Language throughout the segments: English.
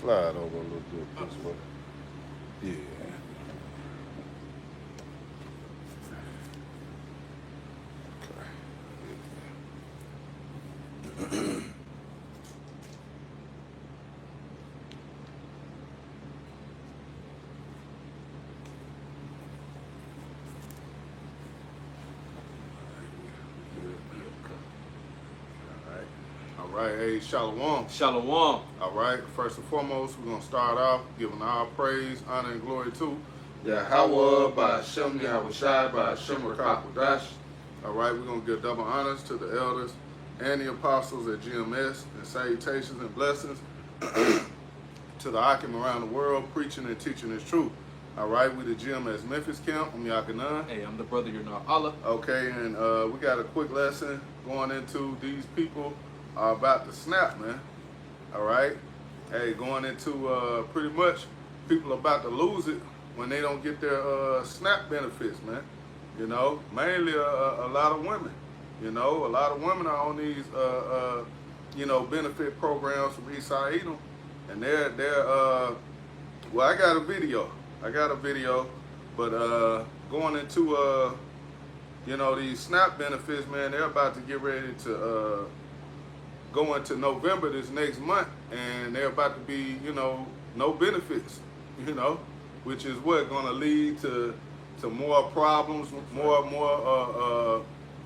slide over a little bit this way. Yeah. All right, hey, Shalom. Shalom. All right, first and foremost, we're going to start off giving our praise, honor, and glory to Yahweh by Shem Yahushai by Shem Rakakwadash. All right, we're going to give double honors to the elders and the apostles at GMS, and salutations and blessings to the Akim around the world preaching and teaching His truth. All right, we the GMS Memphis camp. I'm Yakanan. Hey, I'm the brother you're not Allah. Okay, and we got a quick lesson going into these people are about to snap, man. All right, hey, going into pretty much people about to lose it when they don't get their SNAP benefits, man. You know, mainly a lot of women. You know, a lot of women are on these you know, benefit programs from Eastside Edom, and they're well, I got a video, but going into you know, these SNAP benefits, man, they're about to get ready to go into November this next month, and they're about to be, you know, no benefits, you know, which is what going to lead to more problems, more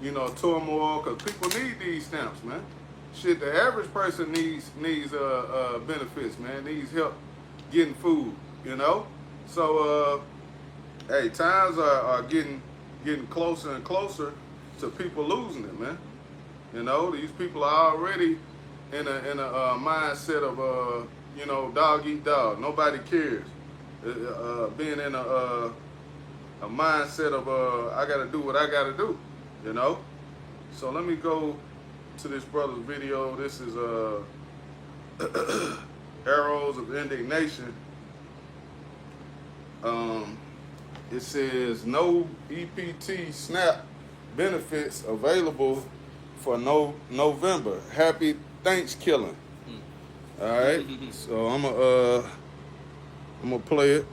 you know, turmoil, because people need these stamps, man. Shit, the average person needs benefits, man. Needs help getting food, you know. So hey, times are getting closer and closer to people losing it, man. You know, these people are already in a mindset of you know, dog eat dog. Nobody cares. Being in a mindset of I gotta do what I gotta do. You know. So let me go to this brother's video. This is Arrows of Indignation. It says no EPT SNAP benefits available for November. Happy Thanksgiving. All right. So I'm gonna play it.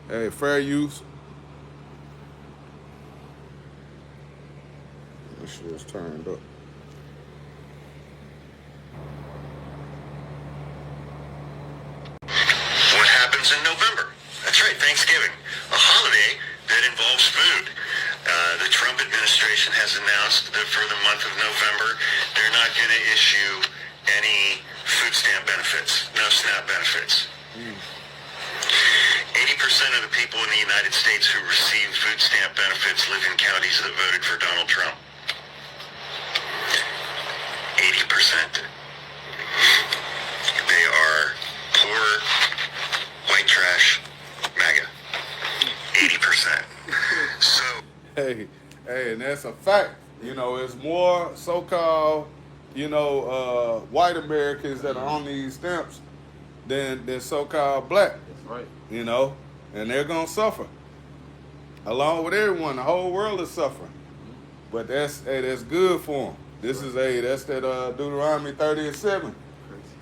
Hey, fair use. Make sure it's turned up. What happens in November? That's right, Thanksgiving, a holiday that involves food. The Trump administration has announced that for the month of November, they're not going to issue any food stamp benefits, no SNAP benefits. 80% of the people in the United States who receive food stamp benefits live in counties that voted for Donald Trump. 80%. They are poor, white trash, MAGA. 80%. So... Hey, and that's a fact. You know, it's more so-called, you know, white Americans that are on these stamps than so-called black. That's right. You know, and they're gonna suffer along with everyone. The whole world is suffering, but that's good for them. This is that's that Deuteronomy 30:7.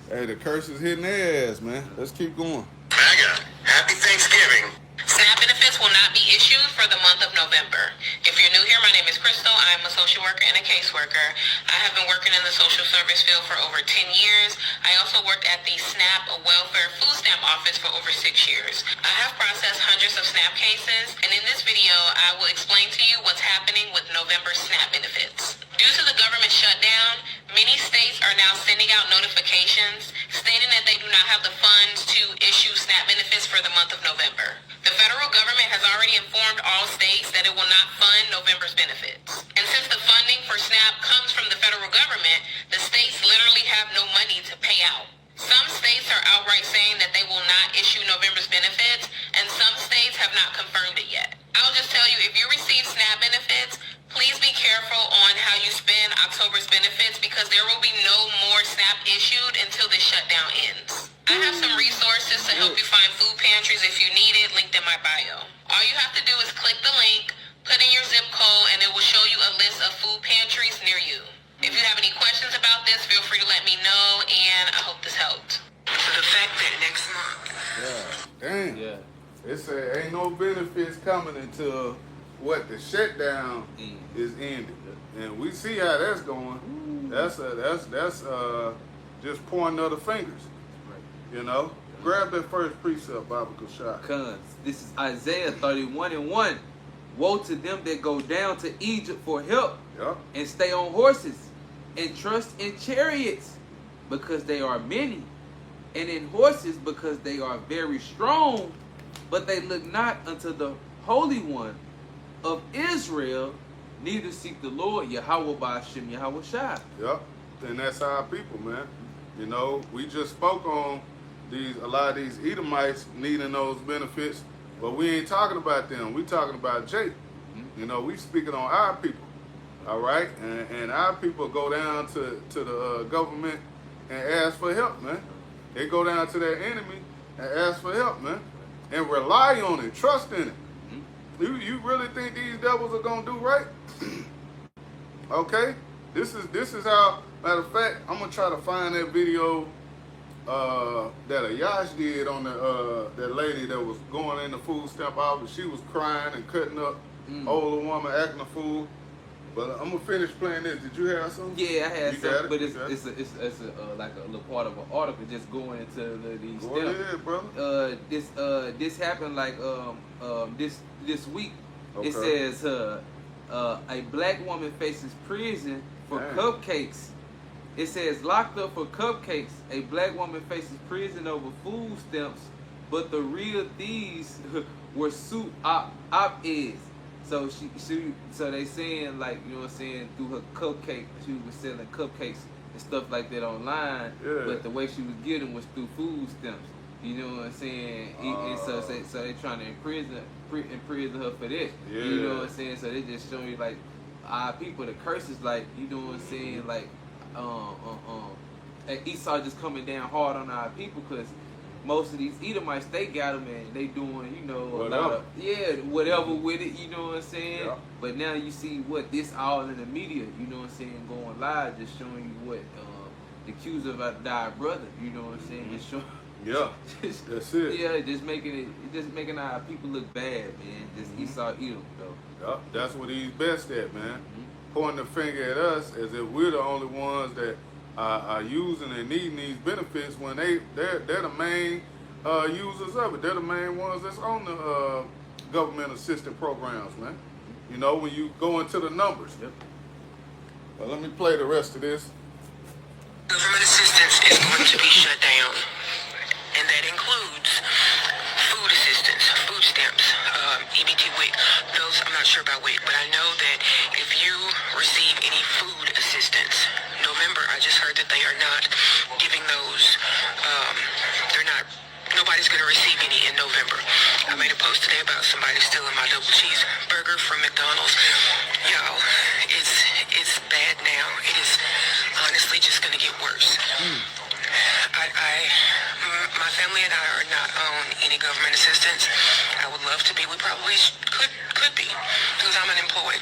Hey, the curse is hitting their ass, man. Let's keep going. MAGA, happy Thanksgiving. SNAP benefits will not be issued for the month of November. If you're new here, my name is Crystal. I'm a social worker and a caseworker. I have been working in the social service field for over 10 years. I also worked at the SNAP Welfare Food Stamp Office for over 6 years. I have processed hundreds of SNAP cases, and in this video, I will explain to you what's happening with November SNAP benefits. Due to the government shutdown, many states are now sending out notifications stating that they do not have the funds to issue SNAP benefits for the month of November. The federal government has already informed all states that it will not fund November's benefits. And since the funding for SNAP comes from the federal government, the states literally have no money to pay out. Some states are outright saying that they will not issue November's benefits, and some states have not confirmed it yet. I'll just tell you, if you receive SNAP benefits, please be careful on how you spend October's benefits, because there will be no more SNAP issued until this shutdown ends. I have some resources to help you find food pantries if you need it, linked in my bio. All you have to do is click the link, put in your zip code, and it will show you a list of food pantries near you. If you have any questions about this, feel free to let me know, and I hope this helped. So the fact that next month... Yeah, damn. Yeah. It say ain't no benefits coming until what the shutdown is ended, and we see how that's going. That's just pointing other fingers. You know, grab that first precept, Baba Kushai. Cause this is Isaiah 31:1. Woe to them that go down to Egypt for help, Yep. and stay on horses, and trust in chariots, because they are many, and in horses, because they are very strong, but they look not unto the Holy One of Israel, neither seek the Lord Yahweh Ba'ashem Yahweh Shai. Yep. And that's our people, man. You know, we just spoke on a lot of these Edomites needing those benefits, but we ain't talking about them. We talking about Jake. You know, we speaking on our people. All right, and our people go down to the government and ask for help, man. They go down to their enemy and ask for help, man, and rely on it, trust in it. You really think these devils are gonna do right? Okay, this is how. Matter of fact, I'm gonna try to find that video that Ayash did on that lady that was going in the food stamp office. She was crying and cutting up, older woman acting a fool. But I'm gonna finish playing this. Did you have something? Yeah, I had You some, got it? but You it's got it? like a little part of an article just going into these Go steps. ahead, brother. This happened like this week. Okay. It says a black woman faces prison for Dang. cupcakes. It says locked up for cupcakes. A black woman faces prison over food stamps, but the real thieves were soup op-eds. So so they saying, like, you know what I'm saying, through her cupcake, she was selling cupcakes and stuff like that online. Yeah. But the way she was getting was through food stamps. You know what I'm saying? And so they trying to imprison her for that. Yeah. You know what I'm saying? So they just showing you, like, our people, the curses, like, you know what I'm saying, like, Esau just coming down hard on our people, because most of these Edomites, they got them and they doing, you know, a lot of, whatever with it, you know what I'm saying? Yeah. But now you see what this all in the media, you know what I'm saying, going live, just showing you what the accuser of our died brother, you know what I'm saying, just showing. Yeah, that's it. Yeah, just making our people look bad, man. Just Esau Edom, though. Yep, that's what he's best at, man. Pointing the finger at us as if we're the only ones that are using and needing these benefits, when they're the main users of it. They're the main ones that's on the government assisted programs, man. You know, when you go into the numbers. Yep. Well, let me play the rest of this. Government assistance is going to be shut down, and that includes food assistance, food stamps, EBT, WIC. Those, I'm not sure about WIC, but I know that if you receive any food assistance, November, I just heard that they are not giving those, nobody's going to receive any in November. I made a post today about somebody stealing my double cheeseburger from McDonald's. Y'all, it's bad now. It is honestly just going to get worse. My family and I are not on any government assistance. I would love to be. We probably could be, because I'm unemployed.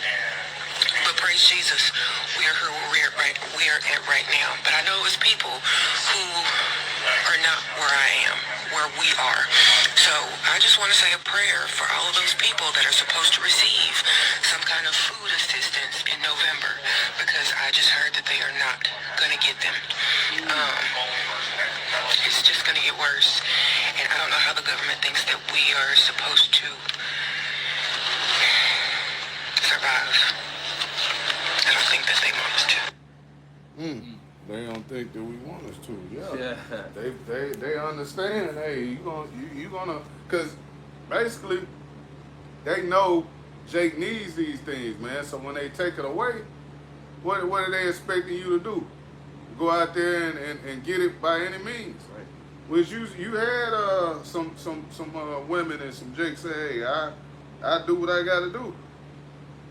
But praise Jesus, we are here we are at right now. But I know it's people who are not where I am, where we are. So I just want to say a prayer for all of those people that are supposed to receive some kind of food assistance in November, because I just heard that they are not going to get them. It's just going to get worse. And I don't know how the government thinks that we are supposed to survive. I don't think that they want us to. They don't think that we want us to. Yeah. They understand. Hey, you gonna, cause basically they know Jake needs these things, man. So when they take it away, what are they expecting you to do? Go out there and get it by any means. Right. Which you had some women and some Jake say, hey, I do what I gotta do.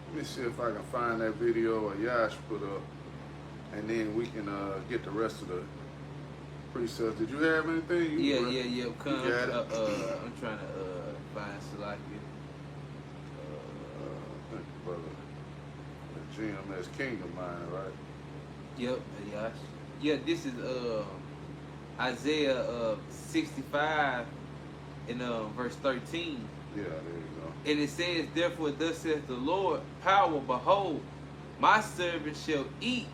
Let me see if I can find that video Yash put up, and then we can get the rest of the precepts. Did you have anything? Yeah. You got it? I'm trying to find Salakia. Thank you, brother. The GMS Kingdom Mind, right? Yep, yeah. Yeah, this is Isaiah 65 in verse 13. Yeah, there you go. And it says, therefore thus saith the Lord, power, behold, my servant shall eat,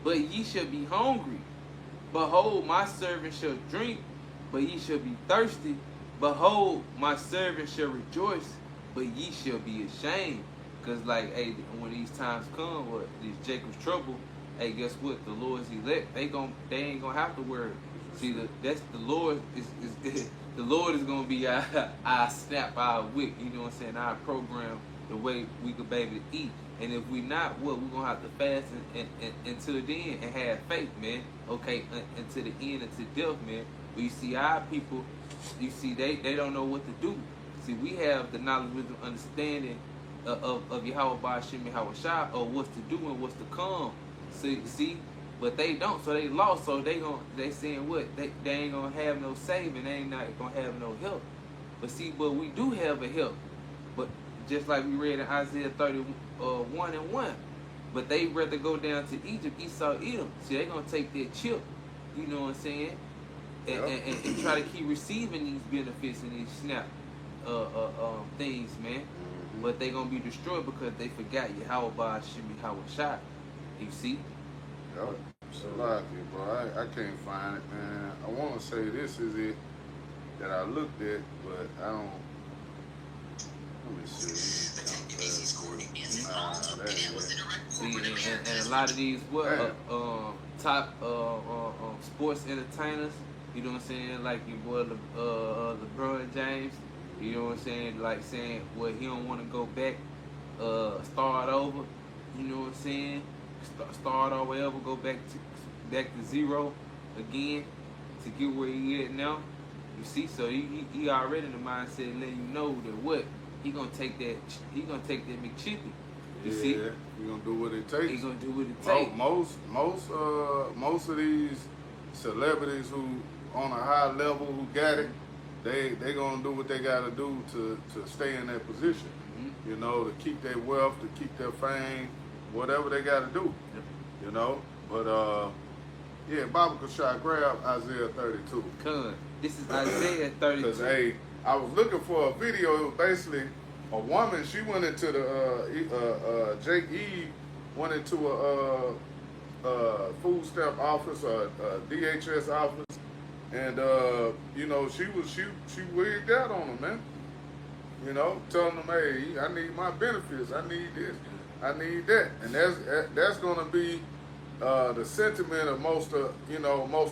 but ye shall be hungry. Behold, my servant shall drink, but ye shall be thirsty. Behold, my servant shall rejoice, but ye shall be ashamed. Because, like, hey, when these times come, or these Jacob's trouble, hey, guess what? The Lord's elect, they ain't gonna have to worry. See, that's the Lord is the Lord is gonna be our snap, our wick. You know what I'm saying? Our program, the way we could be able to eat. And if we not, what, we're gonna have to fast and until the end and have faith, man. Okay, until the end, until death, man. But you see, our people, you see, they don't know what to do. See, we have the knowledge, wisdom, understanding of Yahweh Ba'ashim Yahweh Shah, of what's to do and what's to come. See, but they don't, so they lost. So they saying what? They ain't gonna have no saving. They ain't not gonna have no help. But see, but we do have a help. But just like we read in Isaiah 31:1. But they rather go down to Egypt, Esau, Edom. See, they gonna take their chip. You know what I'm saying? And try to keep receiving these benefits and these snap things, man. Mm-hmm. But they gonna be destroyed because they forgot Yahweh Ba'ashim Yahweh Shah. You see? Yep. So like it, bro. I can't find it, man. I want to say this is it that I looked at, but I don't. Let me see. See, and a lot of these top sports entertainers, you know what I'm saying? Like your boy LeBron James, you know what I'm saying? Like saying, well, he don't want to go back, start over. You know what I'm saying? Start all way over, go back to zero again to get where he at now. You see, so he already in the mindset letting you know that what he gonna take that McChippy. You see, he gonna do what it takes. He gonna do what it takes. Most of these celebrities who on a high level who got it, they gonna do what they gotta do to stay in that position. Mm-hmm. You know, to keep their wealth, to keep their fame. Whatever they got to do, you know. But, yeah, Baba Kashai, grab Isaiah 32. Come, this is Isaiah 32. Because, hey, I was looking for a video. It was basically a woman. She went into the, Jake Eve went into a food stamp office, a DHS office. And, you know, she wigged out on them, man. You know, telling them, hey, I need my benefits. I need this. I need that, and that's gonna be the sentiment of most of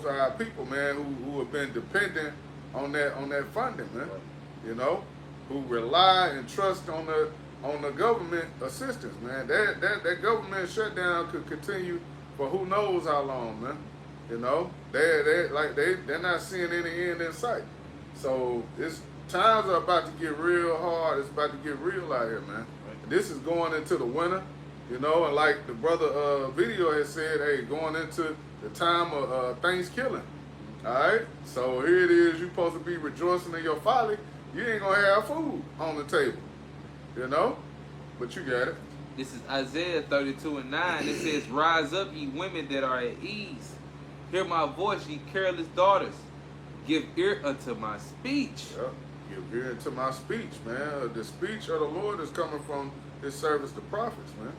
our people, man, who have been dependent on that funding, man. You know, who rely and trust on the government assistance, man. That government shutdown could continue for who knows how long, man. You know, they're not seeing any end in sight. So times are about to get real hard. It's about to get real out here, man. This is going into the winter, you know, and like the brother video has said, hey, going into the time of Thanksgiving. All right, so here it is. You're supposed to be rejoicing in your folly. You ain't gonna have food on the table, you know, but you got it. This is Isaiah 32:9. It says, "Rise up, ye women that are at ease. Hear my voice, ye careless daughters. Give ear unto my speech." Yep. Give ear to my speech, man. The speech of the Lord is coming from his servants, the prophets, man.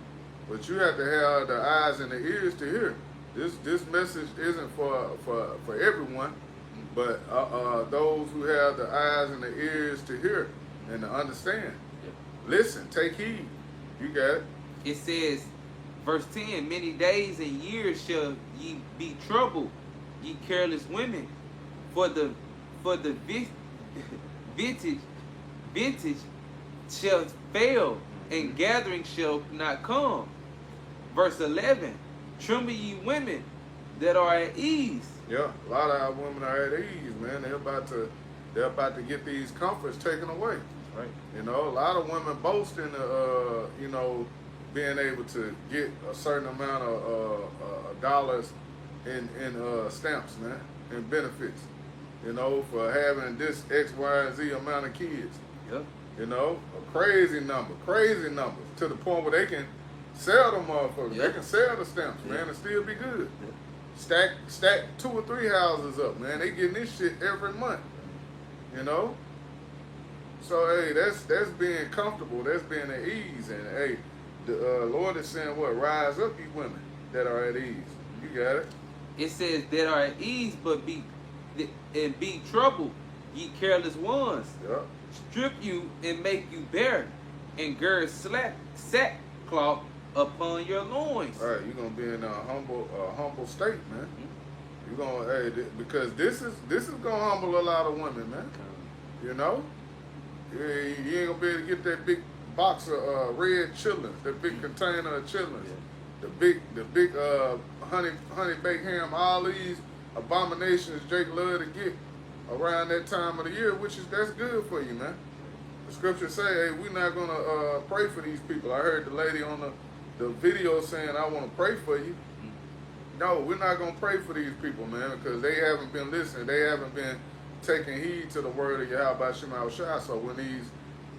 But you have to have the eyes and the ears to hear. This message isn't for everyone, but those who have the eyes and the ears to hear and to understand. Yep. Listen, take heed. You got it. It says, verse 10, "Many days and years shall ye be troubled, ye careless women, for the vintage shall fail, and gathering shall not come." Verse 11, "Tremble ye women that are at ease." Yeah, a lot of our women are at ease, man. They're about to get these comforts taken away. Right. You know, a lot of women boast in you know, being able to get a certain amount of dollars in stamps, man, and benefits. You know, for having this X, Y, and Z amount of kids. Yep. You know, a crazy numbers, to the point where they can Sell them motherfuckers. Yeah. They can sell the stamps, Yeah. man, and still be good. Stack 2 or 3 houses up, man. They getting this shit every month. You know? So hey, that's being comfortable. That's being at ease. And hey, the Lord is saying what? Rise up, ye women that are at ease. You got it. It says that are at ease, but be troubled, ye careless ones. Yep. Strip you and make you bare, and gird sackcloth upon your loins. All right, you're gonna be in a humble state, man. You're gonna because this is gonna humble a lot of women, man. You know, you ain't gonna be able to get that big box of red chitlins, that big container of chitlins, the big honey baked ham, all these abominations Jake love to get around that time of the year, that's good for you, man. The scripture say, hey, we're not gonna pray for these people. I heard the lady on the video saying, I want to pray for you. No, we're not gonna pray for these people, man, because they haven't been listening. They haven't been taking heed to the word of Yahweh Shema Shah. So when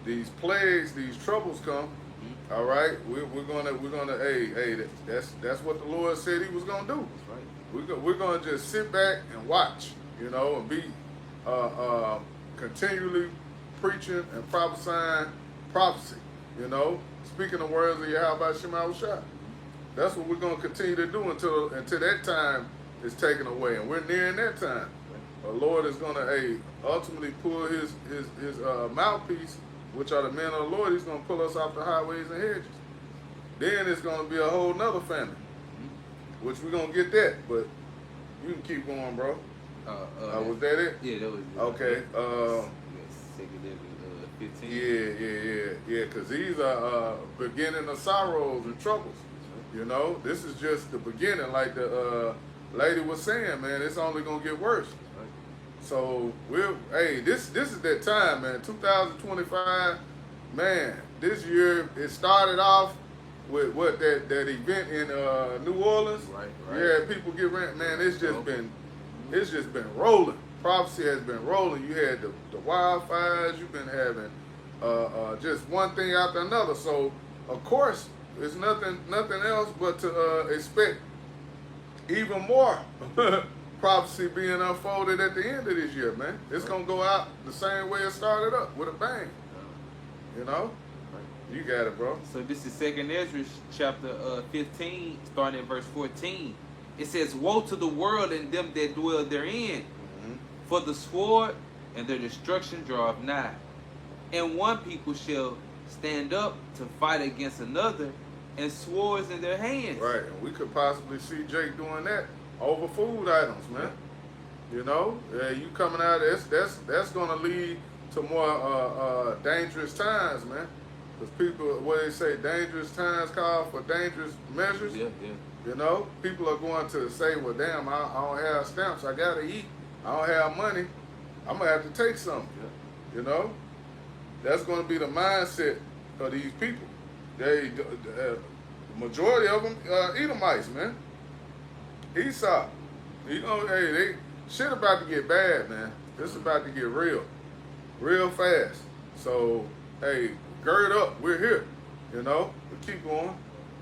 these plagues, these troubles come, all right, we're gonna hey, that's what the Lord said He was gonna do. That's right. We're gonna just sit back and watch, you know, and be continually preaching and prophesying prophecy, you know, speaking the words of Yahweh Shema Shah. That's what we're gonna continue to do until that time is taken away, and we're nearing that time. The Lord is gonna ultimately pull his mouthpiece, which are the men of the Lord. He's gonna pull us off the highways and hedges. Then it's gonna be a whole nother famine, which we're gonna get that. But you can keep going, bro. Was that it? Yeah, that was it. Okay. 15. Yeah. Because these are beginning of sorrows and troubles. You know, this is just the beginning. Like the lady was saying, man, it's only gonna get worse. So this is that time, man. 2025, man. This year it started off with that event in New Orleans. Right. Yeah, people get rent, man. It's just been rolling. Prophecy has been rolling. You had the wildfires. You've been having just one thing after another. So of course, it's nothing else but to expect even more prophecy being unfolded at the end of this year, man. It's gonna go out the same way it started up, with a bang. You know? You got it, bro. So this is 2nd Ezra chapter 15, starting at verse 14. It says, woe to the world and them that dwell therein, for the sword and their destruction draweth nigh. And one people shall stand up to fight against another, and swords in their hands. Right, and we could possibly see Jake doing that over food items, man. You know, you coming out, that's going to lead to more dangerous times, man. Because people, what they say, dangerous times call for dangerous measures. Yeah. You know, people are going to say, well, damn, I don't have stamps. I got to eat. I don't have money. I'm going to have to take something. Yeah. You know, that's going to be the mindset of these people. The majority of them Edomites, man. Esau. You know, they shit about to get bad, man. This is about to get real fast. So, hey, gird up. We're here. You know, but keep going.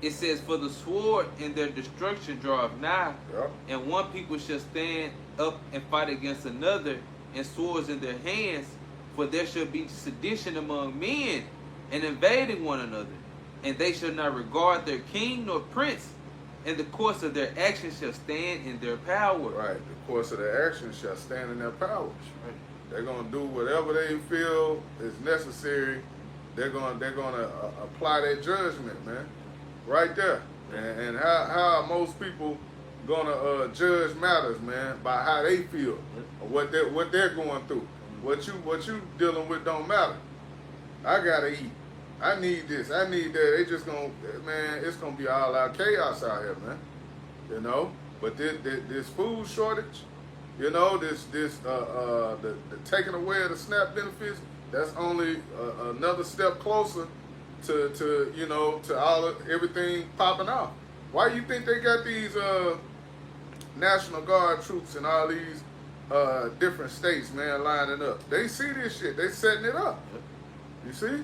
It says, for the sword and their destruction draweth nigh, Yep. and one people shall stand up and fight against another, and swords in their hands, for there shall be sedition among men, and invading one another, and they shall not regard their king nor prince, and the course of their actions shall stand in their power. Right. The course of their actions shall stand in their power. Right. They're gonna do whatever they feel is necessary. They're gonna apply their judgment, man. Right there. And how most people gonna judge matters, man, by how they feel or what they're going through. What you dealing with don't matter. I gotta eat. I need this. I need that. They just gonna, man, it's gonna be all out chaos out here, man. You know. But this food shortage, you know, the taking away of the SNAP benefits, that's only another step closer to you know, to everything popping off. Why you think they got these National Guard troops in all these different states, man, lining up? They see this shit. They setting it up. You see?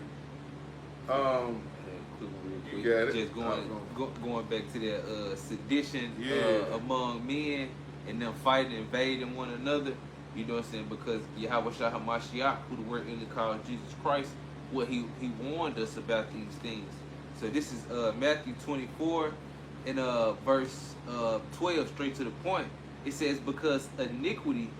quick. You got it. Just going back to that sedition Yeah. among men and them fighting, invading one another. You know what I'm saying? Because Yahweh Shah HaMashiach, who the word really called Jesus Christ, what he warned us about these things. So this is Matthew 24 and verse 12, straight to the point. It says, because iniquity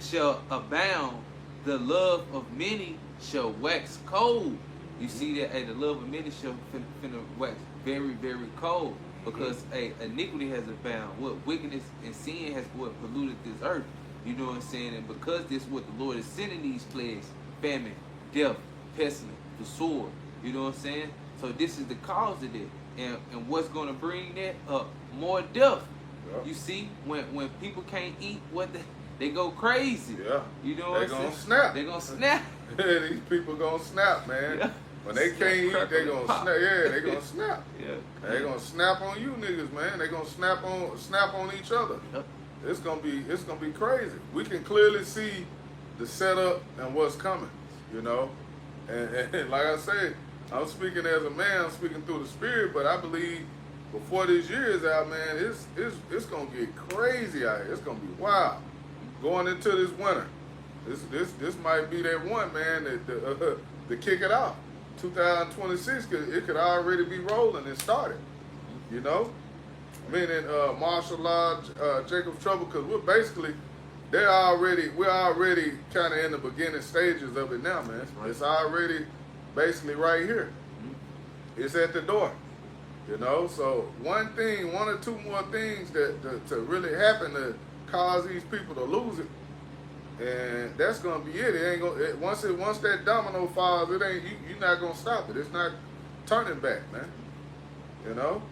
shall abound, the love of many shall wax cold. You see that? Hey, the love of many shall finna wax very, very cold. Because iniquity has abound. What wickedness and sin has what polluted this earth. You know what I'm saying? And because this is what the Lord is sending these plagues, famine, death, pestilence, the sword. You know what I'm saying? So this is the cause of it. And what's going to bring that up? More death. Yeah. You see, when people can't eat they go crazy. Yeah. You know what I'm saying? They gonna snap. They gonna snap. These people gonna snap, man. Yeah. When they can't eat, they gonna Pop. snap. Yeah, they gonna snap. Yeah. They gonna snap on you niggas, man. They gonna snap on each other. Yep. It's gonna be crazy. We can clearly see the setup and what's coming, you know. And like I said, I'm speaking as a man, I'm speaking through the spirit, but I believe before this year is out, man, it's gonna get crazy out here. It's gonna be wild. Going into this winter. This might be that one, man, that to kick it off. 2026, it could already be rolling and started, you know. Meaning martial law, Jacob's trouble, because we're already kind of in the beginning stages of it now, man. Right. It's already basically right here. It's at the door, you know. So one or two more things that to really happen to cause these people to lose it, and that's gonna be it. It ain't gonna once that domino falls, it ain't you're not gonna stop it. It's not turning back, man. You know.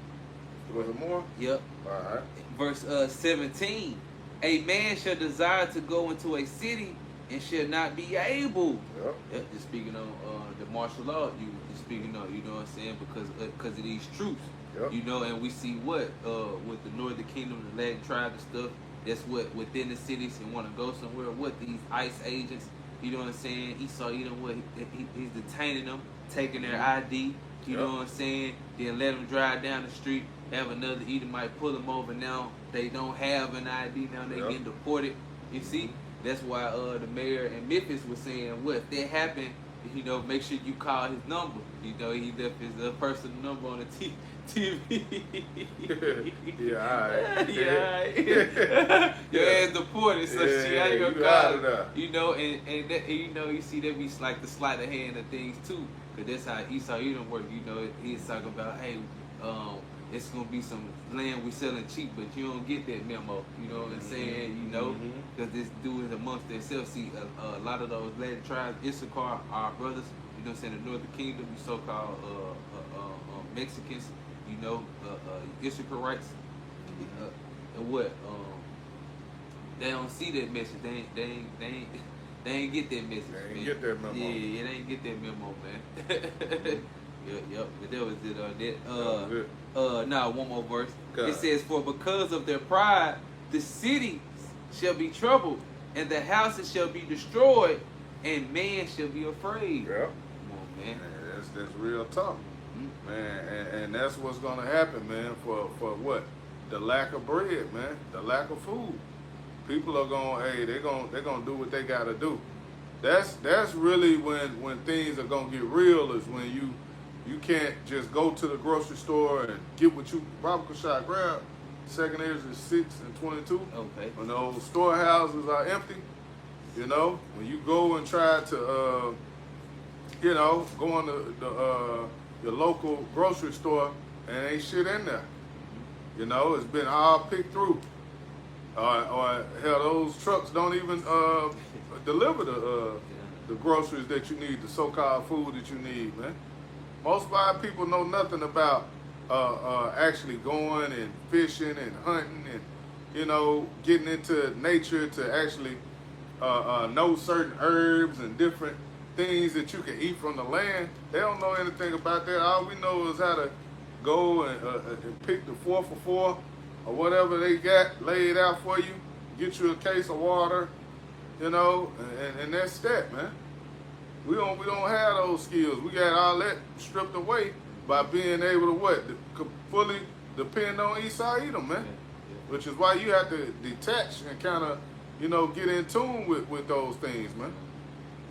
Was it more? Yep. All right. Verse 17. A man shall desire to go into a city and shall not be able. Yep. Yep. Just speaking on the martial law, you speaking on, you know what I'm saying, because of these troops. Yep. You know, and we see what with the Northern Kingdom, the Latin tribe and stuff. That's what within the cities and want to go somewhere. What these ICE agents, you know what I'm saying? Esau, you know what? He's detaining them, taking their ID. You know what I'm saying? Then let them drive down the street. Have another Edomite pull them over. Now they don't have an ID. Now they getting deported. You see, that's why the mayor in Memphis was saying, "What if that happened? You know, make sure you call his number. You know, he left his personal number on the TV. Yeah, all right. Yeah, your ass deported, so she ain't gonna you call out of him. there. You know, and that, you know, you see that be like the sleight of hand of things too, cause that's how Esau Edom work. You know, he's talking about, hey, it's gonna be some land we selling cheap, but you don't get that memo. You know what I'm saying? You know, because this dude is amongst themselves. See, a lot of those Latin tribes, Issachar, our brothers. You know what I'm saying? The Northern Kingdom, you so-called Mexicans. You know, Issacharites. And what? They don't see that message. They ain't get that message. They ain't man. get that memo. Yeah, they ain't get that memo, man. Yep. But that was it on that. Now one more verse. God. It says, "For because of their pride, the cities shall be troubled, and the houses shall be destroyed, and man shall be afraid." Yeah. Come on, man. Man, that's real tough, man, and that's what's gonna happen, man. For what? The lack of bread, man. The lack of food. People are gonna, they're gonna do what they gotta do. That's really when things are gonna get real. Is when you can't just go to the grocery store and get what you Robert Kashad grab. Second Ezra 6 and 22. Okay. When those storehouses are empty, you know, when you go and try to, you know, go on your local grocery store and ain't shit in there. You know, it's been all picked through. Or hell, those trucks don't even deliver the groceries that you need, the so-called food that you need, man. Most black people know nothing about actually going and fishing and hunting and, you know, getting into nature to actually know certain herbs and different things that you can eat from the land. They don't know anything about that. All we know is how to go and pick the 4 for 4 or whatever they got laid out for you. Get you a case of water, you know, and that's that, man. We don't have those skills. We got all that stripped away by being able to what? Fully depend on Esau Edom, man. Which is why you have to detach and kind of, you know, get in tune with those things, man.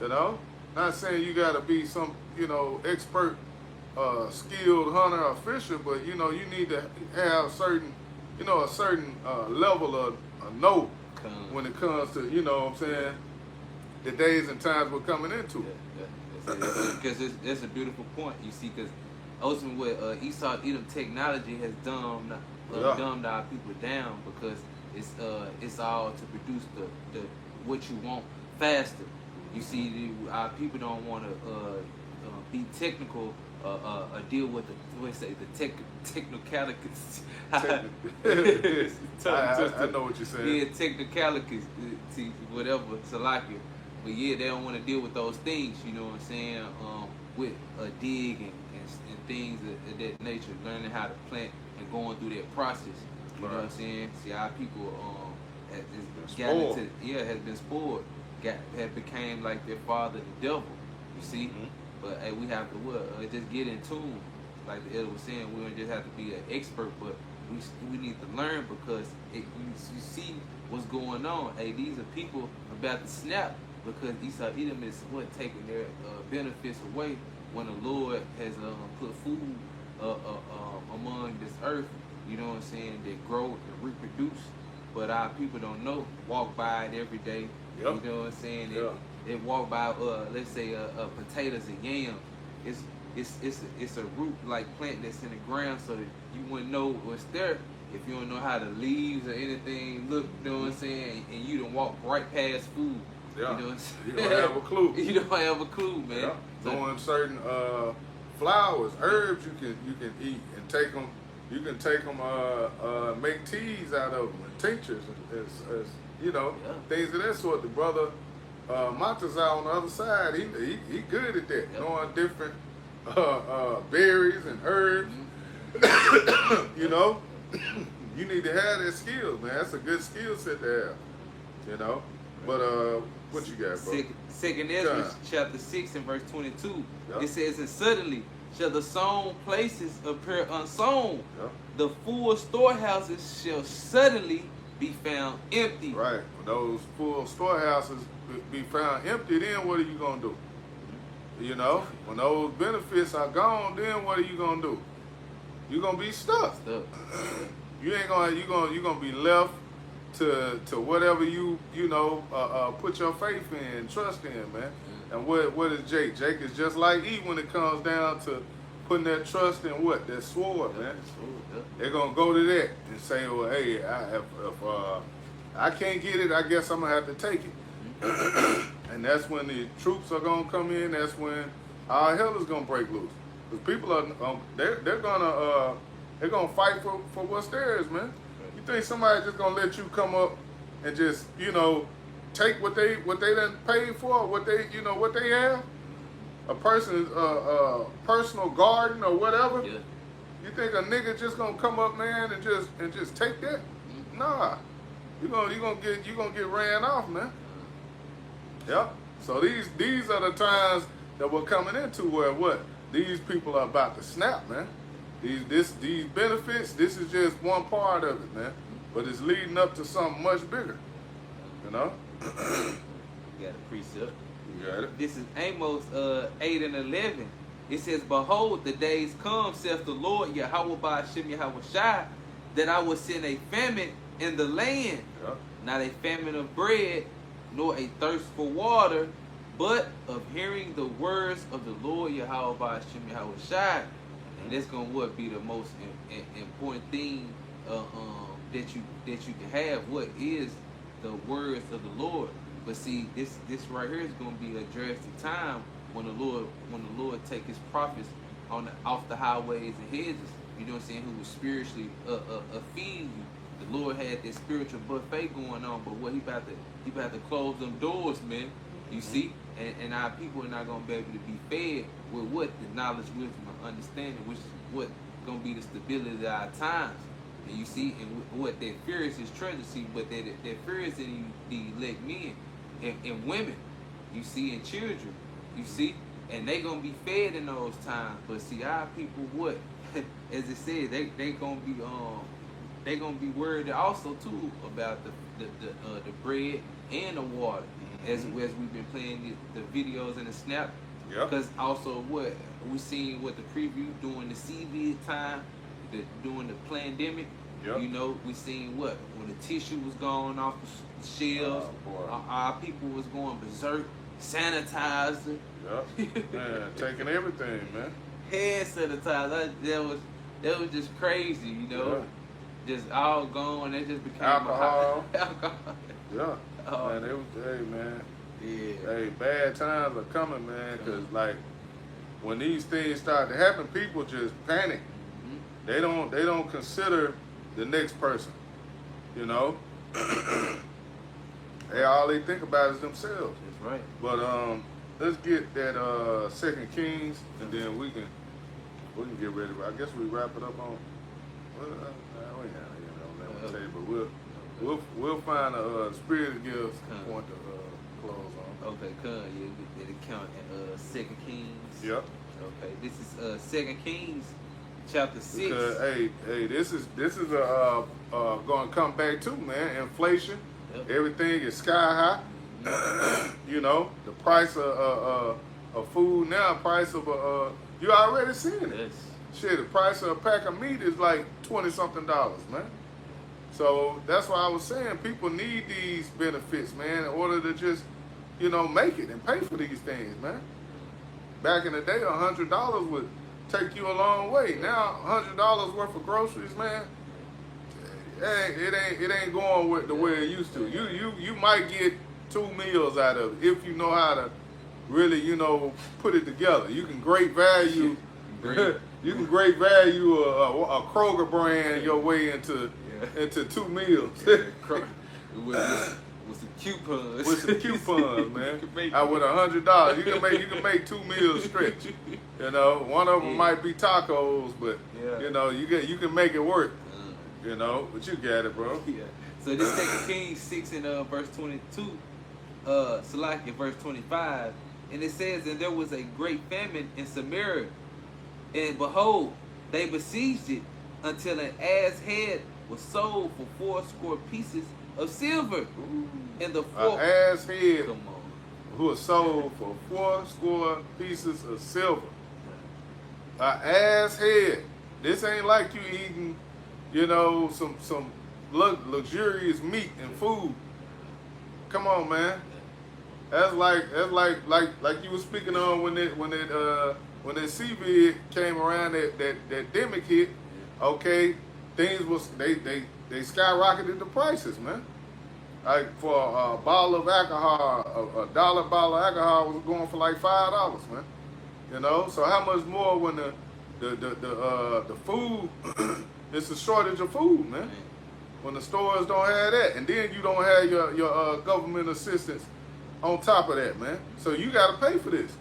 You know? Not saying you got to be some, you know, expert, skilled hunter or fisher, but, you know, you need to have certain, you know, a certain level of know when it comes to, you know what I'm saying, the days and times we're coming into. Because that's a beautiful point, you see, because ultimately what Esau Edom technology has dumbed our people down, because it's all to produce the what you want faster. You see, our people don't want to be technical, deal with the technicalities. I know what you're saying. Yeah, technicalities, whatever, Salakia. But yeah, they don't want to deal with those things, you know what I'm saying, with a dig and things of that nature, learning how to plant and going through that process. You know what I'm saying? See, our people has been spoiled. Have became like their father, the devil. You see? Mm-hmm. But hey, we have to just get in tune. Like the elder was saying, we don't just have to be an expert, but we need to learn, because you see what's going on. Hey, these are people about to snap, because Esau Edom is taking their benefits away when the Lord has put food among this earth. You know what I'm saying? That grow and reproduce. But our people don't know. Walk by it every day. Yep. You know what I'm saying? They walk by, let's say, potatoes and yams. It's a root like plant that's in the ground, so that you wouldn't know what's there if you don't know how the leaves or anything look. You know what I'm saying? And you don't walk right past food. Yeah. You know what I'm saying? You don't have a clue. You don't have a clue, man. Yeah. Knowing certain flowers, herbs you can eat and take them. You can take them, make teas out of them, and tinctures, as you know, things of that sort. The brother Montazal on the other side, he good at that, knowing different berries and herbs. Mm-hmm. You know, you need to have that skill, man. That's a good skill set to have. You know, but what you got, bro? Second Ezra chapter 6 and verse 22. It says, "And suddenly shall the sown places appear unsown. The full storehouses shall suddenly be found empty." Right. When those full storehouses be found empty, then what are you gonna do? You know, when those benefits are gone, then what are you gonna do? You're gonna be stuck. You ain't gonna. You're gonna be left to whatever you put your faith in, trust in, man. And what is Jake? Jake is just like Eve when it comes down to putting that trust in what? That sword, man. They're going to go to that and say, well, hey, if I can't get it, I guess I'm going to have to take it. And that's when the troops are going to come in. That's when all hell is going to break loose. Because people are, they're going to fight for what's theirs, man. You think somebody's just going to let you come up and just, take what they done paid for, what they have, a person's personal garden or whatever. Yeah. You think a nigga just gonna come up, man, and just take that? Nah, you gonna get ran off, man. Yep. So these are the times that we're coming into where these people are about to snap, man. These benefits, this is just one part of it, man. But it's leading up to something much bigger, you know. You got a precept. You got it. This is Amos 8 and 11. It says, "Behold, the days come, saith the Lord, Yahweh Ba'ashem Yahweh Shai, that I will send a famine in the land, not a famine of bread, nor a thirst for water, but of hearing the words of the Lord Yahweh Ba'ashem Yahweh Shai." And that's gonna be the most important thing that you can have. What is the words of the Lord? But see, this right here is going to be a drastic time when the Lord take his prophets off the highways and hedges. You know what I'm saying? Who was spiritually feeding you. The Lord had this spiritual buffet going on, but what he about to close them doors, man. You see, and our people are not going to be able to be fed with what the knowledge, wisdom, and understanding, which is what going to be the stability of our times. And you see, and what that fear is his treasure. See, but that fear is in the elect men and women. You see, and children. You see, and they gonna be fed in those times. But see, our people, what, as it said, they gonna be worried also too about the bread and the water, as we've been playing the videos and the snap. Yep. Because also what we seen what the preview during the COVID time, during the pandemic. Yep. You know, we seen what when the tissue was going off the shelves, our people was going berserk. Sanitizer. Yep. Man, taking everything, man. Hand sanitizer. That was just crazy, you know. Yeah. Just all gone. They just became alcohol. Alcohol. Yeah. Oh. Man, it was, hey, man. Yeah. Hey, bad times are coming, man, because, like, when these things start to happen, people just panic. Mm-hmm. They don't consider the next person, you know. All they think about is themselves. That's right. But let's get that 2 Kings, and then we can get ready. I guess we wrap it up on. Well, we ain't on that table. We'll find a spirit gives point to close on. Okay, yeah, did it count at 2 Kings? Yep. Okay, this is 2 Kings, chapter 6. Because, hey, this is going to come back too, man. Inflation, everything is sky high. You know, the price of food now, price of you already seen it. Yes. Shit, the price of a pack of meat is like $20-something, man. So that's why I was saying people need these benefits, man, in order to just, you know, make it and pay for these things, man. Back in the day, $100 would take you a long way. Now, $100 worth of groceries, man, it ain't going with the way it used to. You might get 2 meals out of it if you know how to really, you know, put it together. You can great value. You can great value a Kroger brand your way into 2 meals. With some coupons. With some coupons, man. With $100, you can make 2 meals stretch. You know, one of them might be tacos, but you know, you can make it work. You know, but you got it, bro. Yeah. So this 2 Kings 6 in verse 22, Salaki verse 25, and it says, and there was a great famine in Samaria, and behold, they besieged it until an ass head was sold for 80 pieces of silver. Ooh. And the an ass head come on, who was sold for 80 pieces of silver. An ass head. This ain't like you eating, you know, some luxurious meat and food. Come on, man. That's like you were speaking on when that COVID came around, that demic hit. Okay, things was they skyrocketed the prices, man. Like for a bottle of alcohol, a dollar bottle of alcohol was going for like $5, man. You know, so how much more when the food it's a shortage of food, man. When the stores don't have that, and then you don't have your government assistance on top of that, man. So you got to pay for this.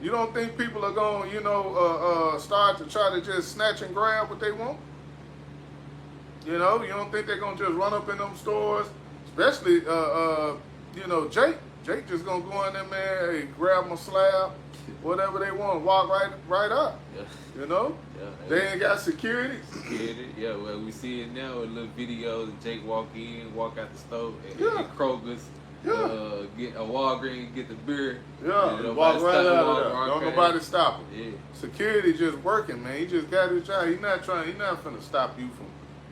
You don't think people are going, you know, start to try to just snatch and grab what they want? You know, you don't think they're going to just run up in them stores? Especially, you know, Jake just going to go in there, man, hey, grab my slab, whatever they want, walk right up. Yeah. You know? Yeah, they ain't got security. Yeah, well, we see it now in little videos. Jake walk out the store at Kroger's. Get a Walgreens, get the beer. Yeah, walk right out of there. Don't nobody stop him. Yeah. Security just working, man. He just got his job. He's not finna stop you from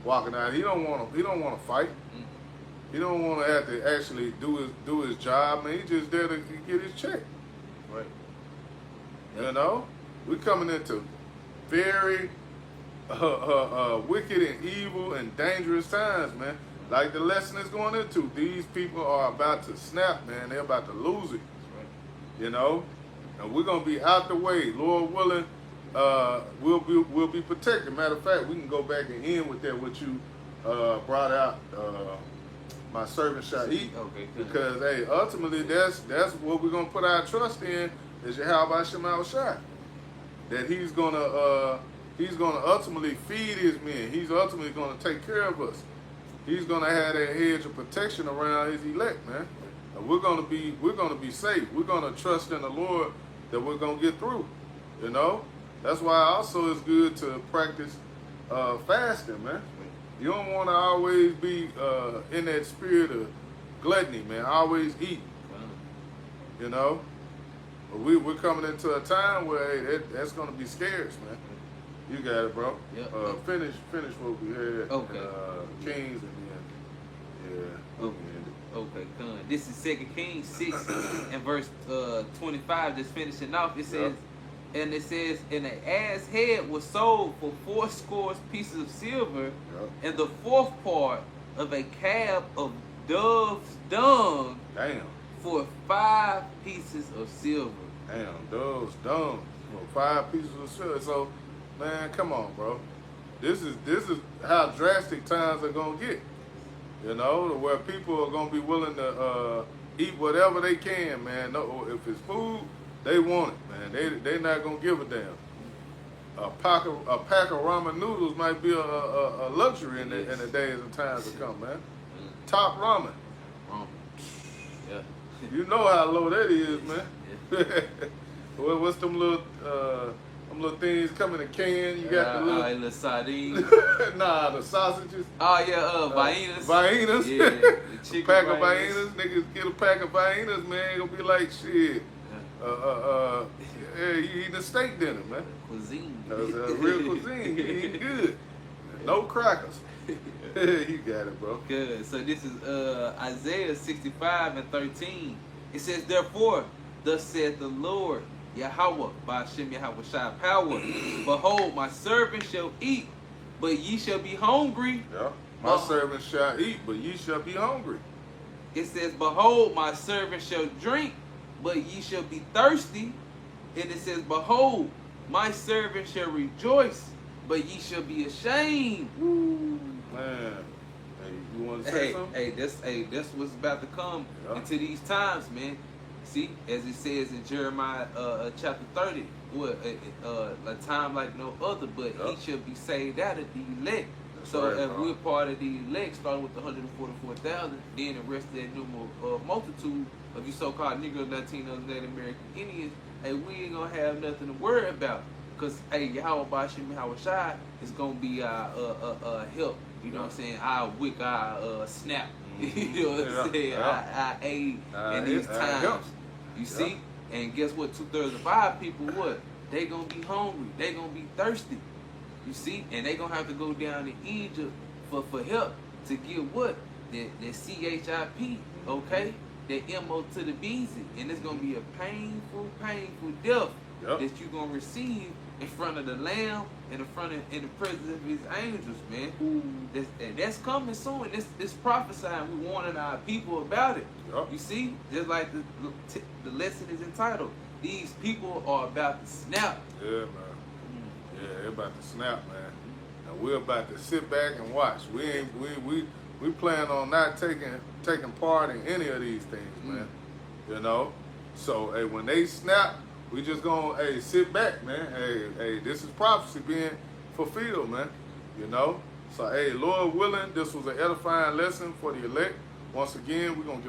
walking out. He don't want to fight. Mm-hmm. He don't want to have to actually do his job, man. He just there to get his check. Right. You know, we coming into very wicked and evil and dangerous times, man. Like the lesson is going into, these people are about to snap, man. They're about to lose it. Right. You know, and we're gonna be out the way, Lord willing. We'll be protected. Matter of fact, we can go back and end with that. What you brought out, my servant Shahid. Okay. Because hey, ultimately that's what we're gonna put our trust in is Yahweh Shema Shai. That he's gonna ultimately feed his men. He's ultimately gonna take care of us. He's gonna have that hedge of protection around his elect, man. And we're gonna be safe. We're gonna trust in the Lord that we're gonna get through. You know, that's why also it's good to practice fasting, man. You don't want to always be in that spirit of gluttony, man. Always eat. You know, but we're coming into a time where hey, that's gonna be scarce, man. You got it, bro. Yep. Finish what we had. Okay. Kings and then Okay, done. This is 2 Kings 6 and verse 25. Just finishing off. It says, and it says, and the ass head was sold for 80 pieces of silver, and the fourth part of a cab of dove's dung for 5 pieces of silver. Damn, dove's dung for 5 pieces of silver. So, man, come on, bro. This is how drastic times are gonna get. You know, to where people are gonna be willing to eat whatever they can, man. No, if it's food, they want it, man. They not gonna give a damn. A pack of ramen noodles might be a luxury in the days and times to come, man. Top ramen. Yeah. You know how low that is, man. What's them little things come in a can? You got the little sardines. Nah, the sausages. Oh yeah, Viennas. Viennas. Yeah, the chicken pack of Viennas. Niggas get a pack of Viennas, man. Gonna be like shit. Yeah, you eating a steak dinner, man. Cuisine. Real cuisine. You eating good. No crackers. You got it, bro. Good. So this is Isaiah 65 and 13. It says, therefore, thus saith the Lord, Yahweh, by Hashem Yahweh Shai power. Behold, my servant shall eat, but ye shall be hungry. Yeah. My servant shall eat, but ye shall be hungry. It says, behold, my servant shall drink, but ye shall be thirsty. And it says, behold, my servant shall rejoice, but ye shall be ashamed. Woo. Man, hey, you want to say something? That's what's about to come into these times, man. See, as it says in Jeremiah chapter 30, a time like no other, but he shall be saved out of the elect. That's so right, if we're part of the elect, starting with the 144,000, then the rest of that numerous multitude of you so-called Negro, Latinos, Native American Indians, hey, we ain't gonna have nothing to worry about. Because, hey, Yahweh Bashim Yahweh Shai is gonna be our help. You know what I'm saying? Our wick, our snap. You know what I'm saying? Our aid in these times. You see? And guess what? 2/3 of our people, what? They gonna be hungry. They gonna be thirsty. You see? And they gonna have to go down to Egypt for help to get what? The CHIP, okay? The MO to the BZ. And it's gonna be a painful death that you're gonna receive in front of the Lamb and in the presence of his angels, man. That's coming soon. This prophesying. We warning our people about it. You see, just like the lesson is entitled, these people are about to snap. Yeah, man. Yeah, they're about to snap, man. And we're about to sit back and watch. We plan on not taking part in any of these things, man. You know, so hey, when they snap, we just gonna sit back, man. Hey, this is prophecy being fulfilled, man. You know, so hey, Lord willing, this was an edifying lesson for the elect. Once again, we're gonna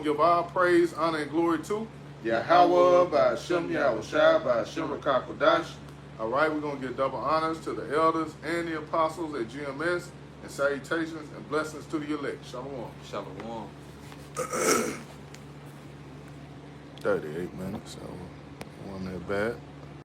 give our praise, honor, and glory to Yahweh by Hashem Yahweh Shai by Hashem Rakakodash. All right, we're gonna give double honors to the elders and the apostles at GMS, and salutations and blessings to the elect. Shalom. Shalom. 38 minutes, so wasn't that bad.